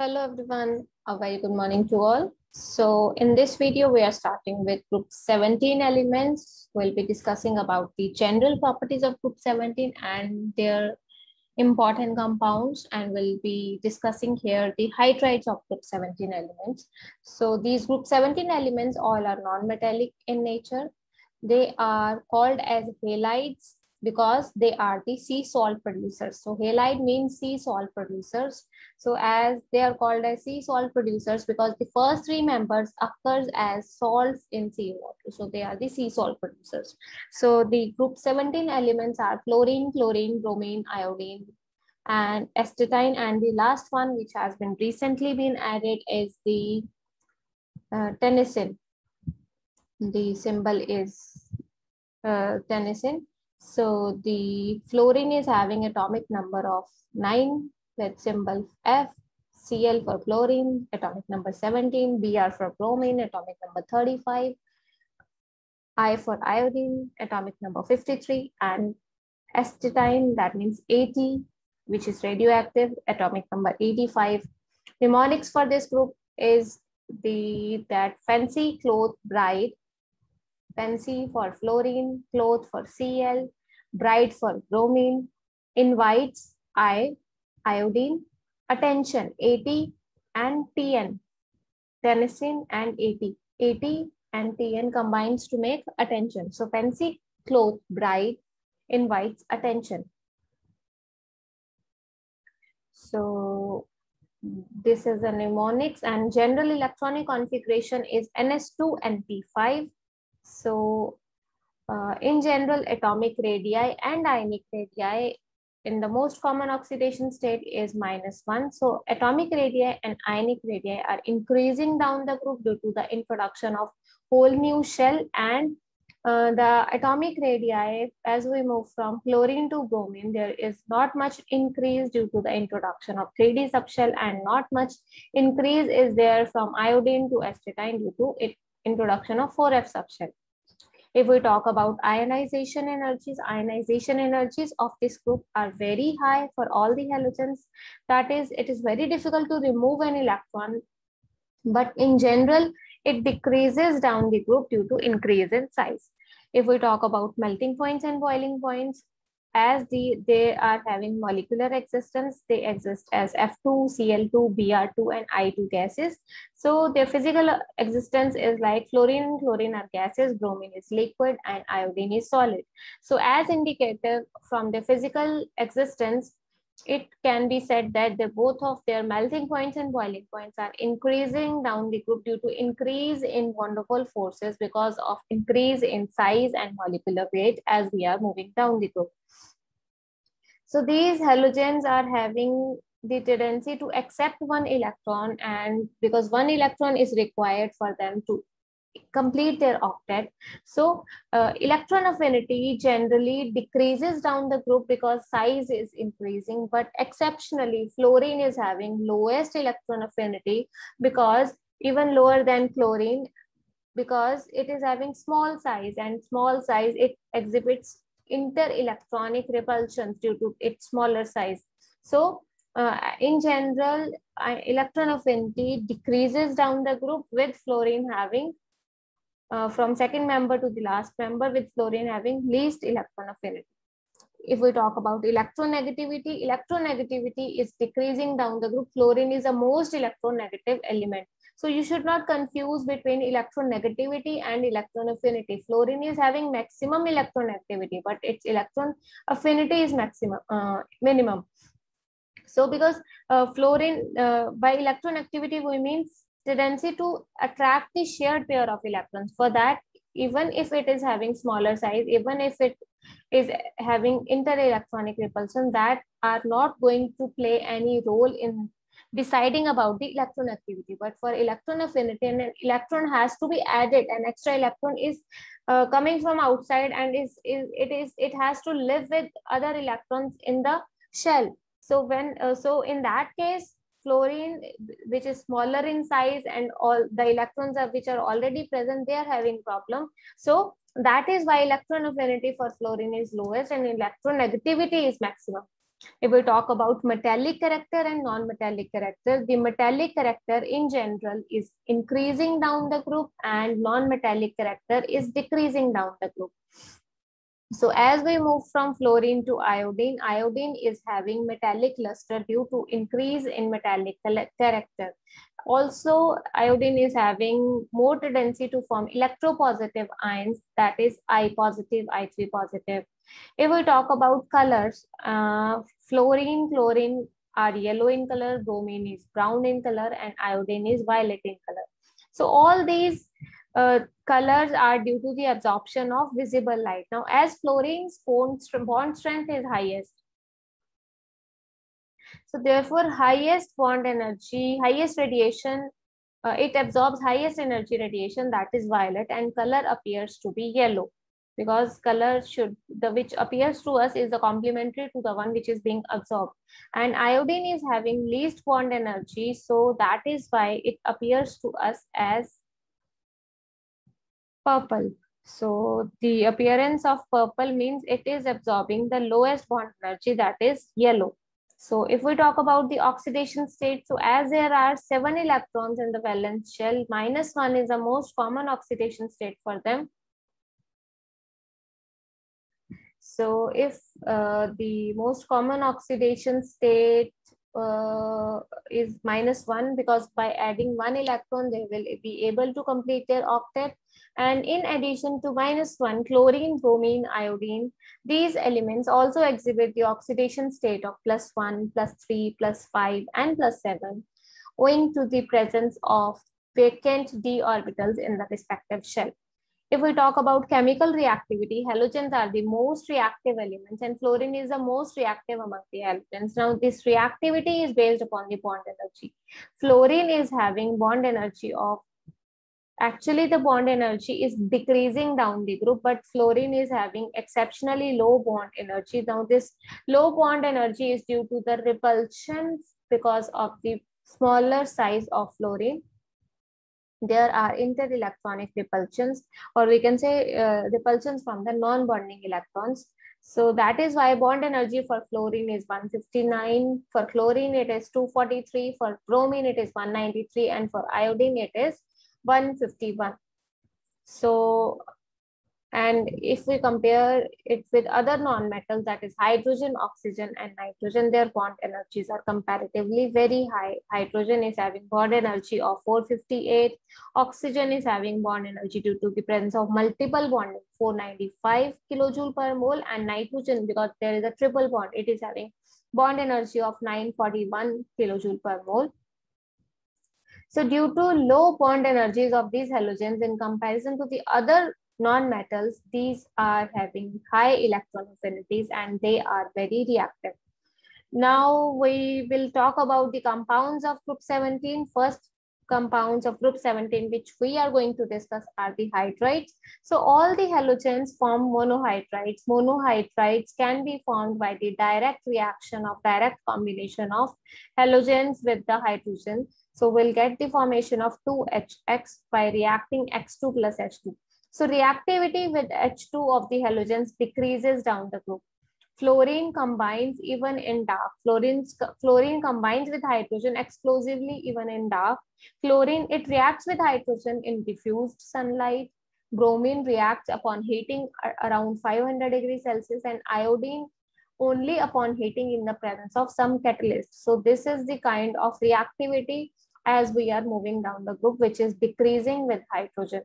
Hello everyone, a very good morning to all. So in this video, we are starting with group 17 elements. We'll be discussing about the general properties of group 17 and their important compounds, and we'll be discussing here the hydrides of group 17 elements. So these group 17 elements all are non-metallic in nature. They are called as halides because they are the sea salt producers. So halide means sea salt producers. So as they are called as sea salt producers because the first three members occurs as salts in seawater. So they are the sea salt producers. So the group 17 elements are fluorine, chlorine, bromine, iodine, and astatine. And the last one, which has been recently been added, is the tennessine. The symbol is tennessine. So the fluorine is having atomic number of 9 with symbol F, Cl for fluorine, atomic number 17, Br for bromine, atomic number 35, I for iodine, atomic number 53, and astatine, that means 80, which is radioactive, atomic number 85. Mnemonics for this group is that fancy, cloth, bride. Fancy for fluorine, cloth for Cl, bright for bromine, invites iodine, attention 80 and Tn, tennessine and 80. 80 and Tn combines to make attention. So fancy, cloth, bright, invites attention. So this is a mnemonics, and general electronic configuration is ns2np5. So in general, atomic radii and ionic radii in the most common oxidation state is -1. So atomic radii and ionic radii are increasing down the group due to the introduction of whole new shell, and the atomic radii, as we move from chlorine to bromine, there is not much increase due to the introduction of 3D subshell, and not much increase is there from iodine to astatine due to introduction of 4F subshell. If we talk about ionization energies of this group are very high for all the halogens. That is, it is very difficult to remove an electron, but in general, it decreases down the group due to increase in size. If we talk about melting points and boiling points, as they are having molecular existence, they exist as F2, Cl2, Br2, and I2 gases. So their physical existence is like fluorine and chlorine are gases, bromine is liquid, and iodine is solid. So as indicated from the physical existence, it can be said that both of their melting points and boiling points are increasing down the group due to increase in van der Waals forces because of increase in size and molecular weight as we are moving down the group. So these halogens are having the tendency to accept one electron, and because one electron is required for them to complete their octet. So electron affinity generally decreases down the group because size is increasing, but exceptionally fluorine is having lowest electron affinity because even lower than chlorine, because it is having small size, and small size it exhibits inter-electronic repulsions due to its smaller size. So in general, electron affinity decreases down the group with fluorine having from second member to the last member, with fluorine having least electron affinity. If we talk about electronegativity is decreasing down the group. Fluorine is the most electronegative element. So you should not confuse between electronegativity and electron affinity. Fluorine is having maximum electronegativity, but its electron affinity is minimum. So because fluorine, by electronegativity, we mean tendency to attract the shared pair of electrons. For that, even if it is having smaller size, even if it is having inter-electronic repulsion, that are not going to play any role in deciding about the electron activity. But for electron affinity, an electron has to be added, an extra electron is coming from outside, and it has to live with other electrons in the shell. So when so in that case, fluorine, which is smaller in size, and all the electrons which are already present, they are having problem. So that is why electron affinity for fluorine is lowest and electronegativity is maximum. If we talk about metallic character and non-metallic character, the metallic character in general is increasing down the group and non-metallic character is decreasing down the group. So as we move from fluorine to iodine, iodine is having metallic luster due to increase in metallic character. Also, iodine is having more tendency to form electropositive ions, that is I positive, I3 positive. If we talk about colors, fluorine, chlorine are yellow in color, bromine is brown in color, and iodine is violet in color. So all these colors are due to the absorption of visible light. Now, as fluorine's bond strength is highest, so therefore highest bond energy, highest radiation, it absorbs highest energy radiation, that is violet, and color appears to be yellow, because color which appears to us is the complementary to the one which is being absorbed. And iodine is having least bond energy, so that is why it appears to us as purple. So the appearance of purple means it is absorbing the lowest bond energy, that is yellow. So if we talk about the oxidation state, so as there are 7 electrons in the valence shell, -1 is the most common oxidation state for them. So if the most common oxidation state is -1, because by adding 1 electron, they will be able to complete their octet. And in addition to -1, chlorine, bromine, iodine, these elements also exhibit the oxidation state of +1, +3, +5, and +7, owing to the presence of vacant d orbitals in the respective shell. If we talk about chemical reactivity, halogens are the most reactive elements, and fluorine is the most reactive among the halogens. Now, this reactivity is based upon the bond energy. Fluorine is having bond energy of, actually the bond energy is decreasing down the group, but fluorine is having exceptionally low bond energy. Now, this low bond energy is due to the repulsions because of the smaller size of fluorine. There are inter-electronic repulsions, or we can say repulsions from the non-bonding electrons. So that is why bond energy for fluorine is 159, for chlorine it is 243, for bromine it is 193, and for iodine it is 151. So, and if we compare it with other non-metals, that is hydrogen, oxygen, and nitrogen, their bond energies are comparatively very high. Hydrogen is having bond energy of 458. Oxygen is having bond energy due to the presence of multiple bonding, 495 kilojoule per mole, and nitrogen, because there is a triple bond, it is having bond energy of 941 kilojoule per mole. So due to low bond energies of these halogens in comparison to the other non-metals, these are having high electron affinities and they are very reactive. Now we will talk about the compounds of group 17. First compounds of group 17 which we are going to discuss are the hydrides. So all the halogens form monohydrides. Monohydrides can be formed by the direct reaction of direct combination of halogens with the hydrogen. So we'll get the formation of 2HX by reacting X2 plus H2. So reactivity with H2 of the halogens decreases down the group. Fluorine combines even in dark. Fluorine combines with hydrogen explosively even in dark. Chlorine, it reacts with hydrogen in diffused sunlight. Bromine reacts upon heating around 500 degrees Celsius, and iodine only upon heating in the presence of some catalyst. So this is the kind of reactivity as we are moving down the group, which is decreasing with hydrogen.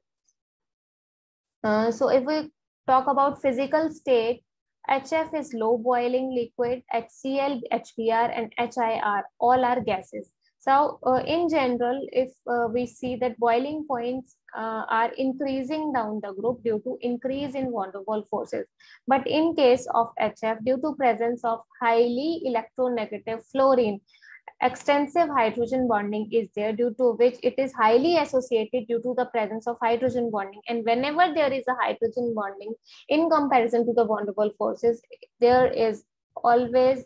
So if we talk about physical state, HF is low boiling liquid, HCl, HBr, and HIR, all are gases. So in general, if we see that boiling points are increasing down the group due to increase in van der Waals forces. But in case of HF, due to presence of highly electronegative fluorine, extensive hydrogen bonding is there, due to which it is highly associated due to the presence of hydrogen bonding. And whenever there is a hydrogen bonding in comparison to the van der Waals forces, there is always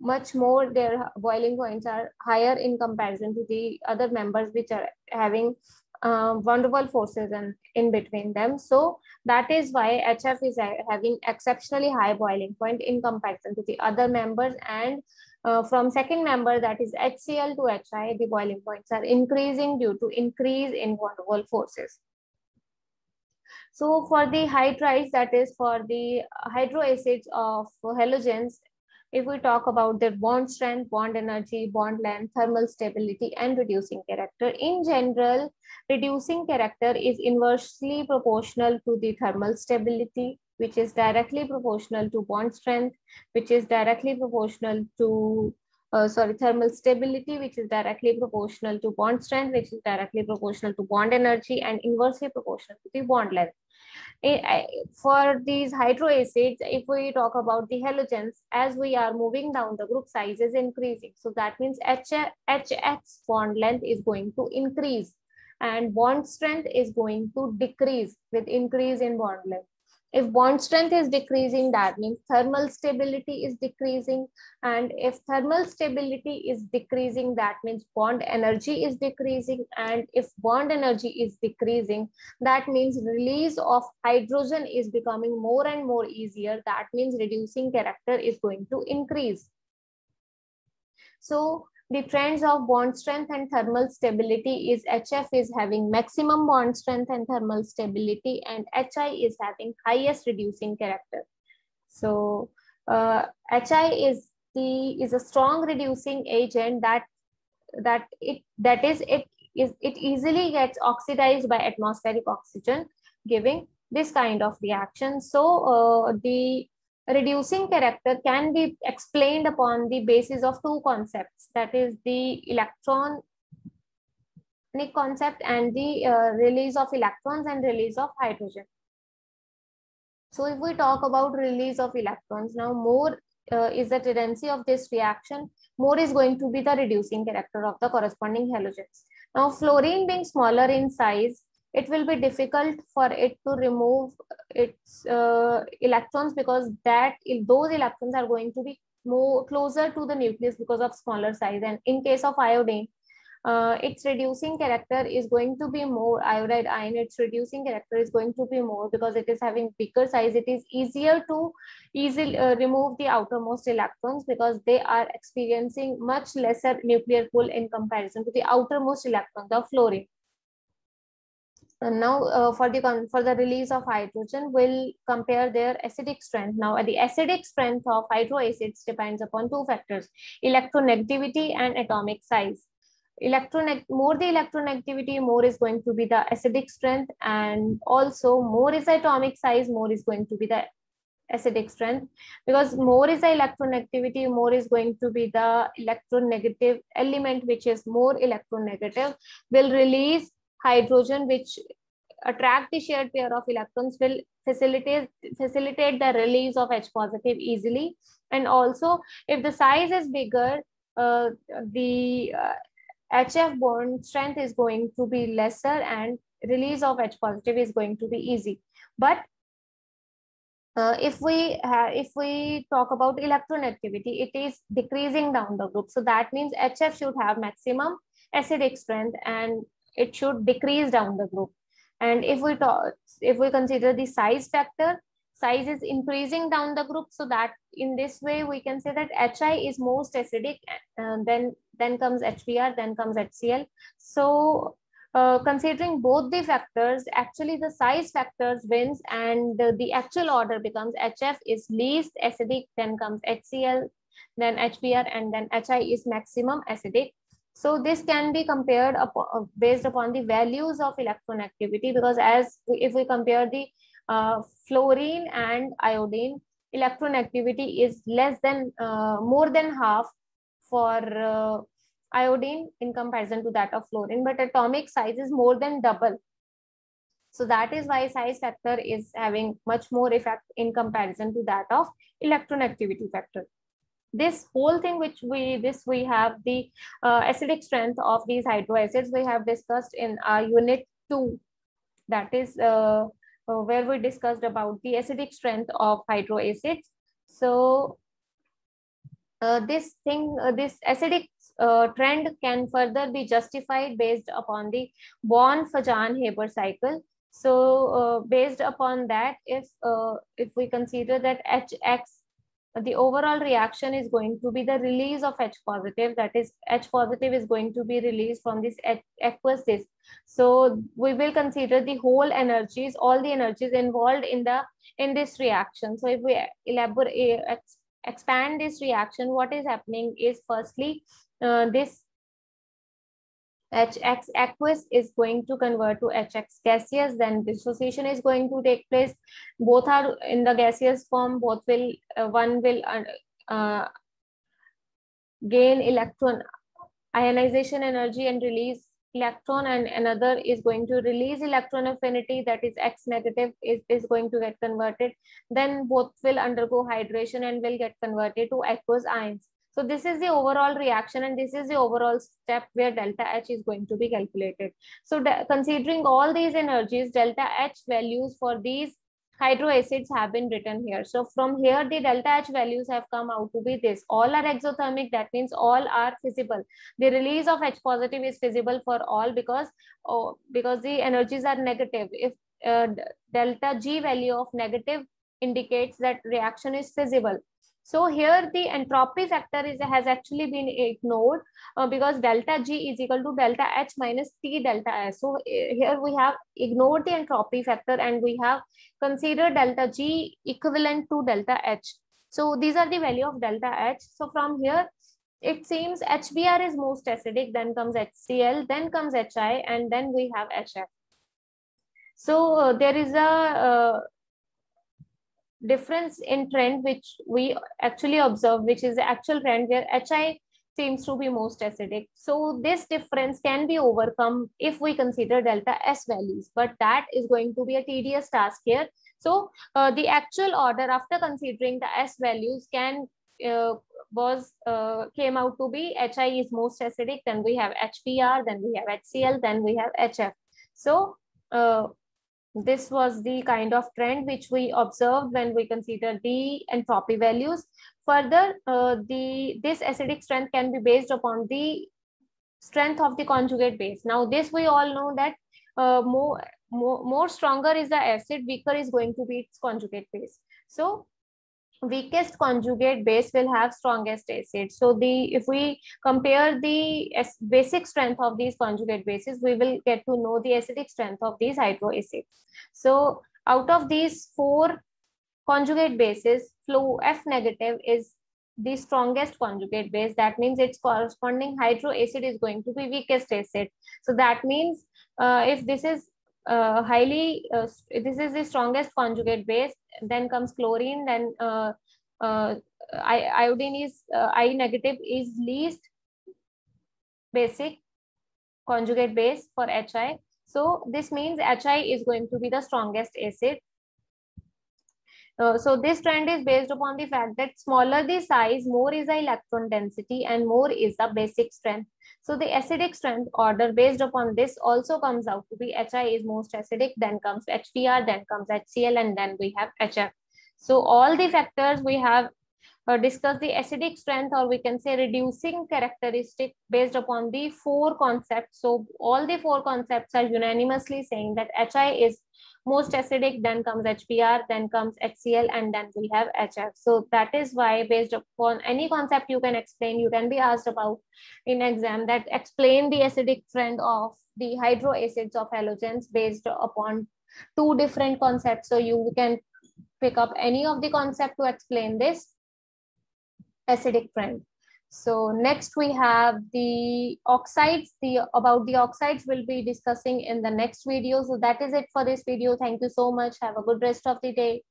much more, their boiling points are higher in comparison to the other members which are having van der Waals forces and in between them. So that is why HF is having exceptionally high boiling point in comparison to the other members. And from second member, that is HCl to HI, the boiling points are increasing due to increase in van der Waals forces. So for the hydrides, that is for the hydroacids of halogens, if we talk about their bond strength, bond energy, bond length, thermal stability, and reducing character, in general, reducing character is inversely proportional to the thermal stability, which is directly proportional to bond strength, which is directly proportional to thermal stability, which is directly proportional to bond strength, which is directly proportional to bond energy, and inversely proportional to the bond length. For these hydroacids, if we talk about the halogens, as we are moving down, the group size is increasing. So that means HX bond length is going to increase and bond strength is going to decrease with increase in bond length. If bond strength is decreasing, that means thermal stability is decreasing. And if thermal stability is decreasing, that means bond energy is decreasing. And if bond energy is decreasing, that means release of hydrogen is becoming more and more easier. That means reducing character is going to increase. So the trends of bond strength and thermal stability is HF is having maximum bond strength and thermal stability, and HI is having highest reducing character. So HI is a strong reducing agent that it easily gets oxidized by atmospheric oxygen, giving this kind of reaction. So the reducing character can be explained upon the basis of two concepts, that is the electronic concept and the release of electrons and release of hydrogen. So if we talk about release of electrons, now more is the tendency of this reaction, more is going to be the reducing character of the corresponding halogens. Now fluorine being smaller in size, it will be difficult for it to remove its electrons, because those electrons are going to be more closer to the nucleus because of smaller size. And in case of iodine, its reducing character is going to be more, iodide ion, its reducing character is going to be more because it is having bigger size. It is easier to easily remove the outermost electrons because they are experiencing much lesser nuclear pull in comparison to the outermost electrons of fluorine. And now for the release of hydrogen, we'll compare their acidic strength. Now the acidic strength of hydroacids depends upon two factors, electronegativity and atomic size. More the electronegativity, more is going to be the acidic strength, and also more is the atomic size, more is going to be the acidic strength. Because more is the electronegativity, more is going to be the electronegative element, which is more electronegative, will release hydrogen, which attract the shared pair of electrons, will facilitate the release of H positive easily. And also if the size is bigger, the HF bond strength is going to be lesser and release of H positive is going to be easy. But if we talk about electronegativity, it is decreasing down the group. So that means HF should have maximum acidic strength and it should decrease down the group. And if we consider the size factor, size is increasing down the group. So that in this way we can say that HI is most acidic, then comes HBr, then comes HCl. So considering both the factors, actually the size factors wins, and the actual order becomes HF is least acidic, then comes HCl, then HBr, and then HI is maximum acidic. So this can be compared based upon the values of electronegativity, because if we compare the fluorine and iodine, electronegativity is more than half for iodine in comparison to that of fluorine, but atomic size is more than double. So that is why size factor is having much more effect in comparison to that of electronegativity factor. This whole thing we have the acidic strength of these hydroacids we have discussed in our unit 2, that is where we discussed about the acidic strength of hydroacids. So this acidic trend can further be justified based upon the Born-Fajan-Haber cycle. So based upon that, if we consider that Hx, the overall reaction is going to be the release of H positive, that is H positive is going to be released from this aqueous disk. So we will consider the whole energies, all the energies involved in this reaction. So if we elaborate, expand this reaction, what is happening is firstly this HX aqueous is going to convert to HX gaseous, then dissociation is going to take place. Both are in the gaseous form, both will, one will gain electron ionization energy and release electron, and another is going to release electron affinity, that is X negative is going to get converted. Then both will undergo hydration and will get converted to aqueous ions. So this is the overall reaction, and this is the overall step where delta H is going to be calculated. So considering all these energies, delta H values for these hydroacids have been written here. So from here, the delta H values have come out to be this. All are exothermic, that means all are feasible. The release of H positive is feasible for all because the energies are negative. If delta G value of negative indicates that reaction is feasible. So here the entropy factor has actually been ignored because delta G is equal to delta H minus T delta S. So here we have ignored the entropy factor and we have considered delta G equivalent to delta H. So these are the value of delta H. So from here, it seems HBr is most acidic, then comes HCl, then comes HI, and then we have HF. So there is a difference in trend which we actually observe, which is the actual trend where HI seems to be most acidic. So this difference can be overcome if we consider delta S values, but that is going to be a tedious task here. So the actual order after considering the S values came out to be HI is most acidic, then we have HBr, then we have HCl, then we have HF. So this was the kind of trend which we observed when we consider the entropy values. Further, this acidic strength can be based upon the strength of the conjugate base. Now, this we all know that more stronger is the acid, weaker is going to be its conjugate base. So weakest conjugate base will have strongest acid. So if we compare the basic strength of these conjugate bases, we will get to know the acidic strength of these hydroacids. So out of these 4 conjugate bases, flow F negative is the strongest conjugate base. That means its corresponding hydroacid is going to be weakest acid. So that means if this is this is the strongest conjugate base, then comes chlorine, then iodine is I negative is least basic conjugate base for HI. So this means HI is going to be the strongest acid. So this trend is based upon the fact that smaller the size, more is the electron density and more is the basic strength. So the acidic strength order based upon this also comes out to be HI is most acidic, then comes HBr, then comes HCl, and then we have HF. So all the factors we have discussed the acidic strength, or we can say reducing characteristic based upon the 4 concepts. So all the 4 concepts are unanimously saying that HI is most acidic, then comes HBr, then comes HCl, and then we have HF. So that is why based upon any concept you can explain, you can be asked about in exam that explain the acidic trend of the hydroacids of halogens based upon 2 different concepts. So you can pick up any of the concept to explain this acidic trend. So next we have the oxides. About the oxides we'll be discussing in the next video. So that is it for this video. Thank you so much. Have a good rest of the day.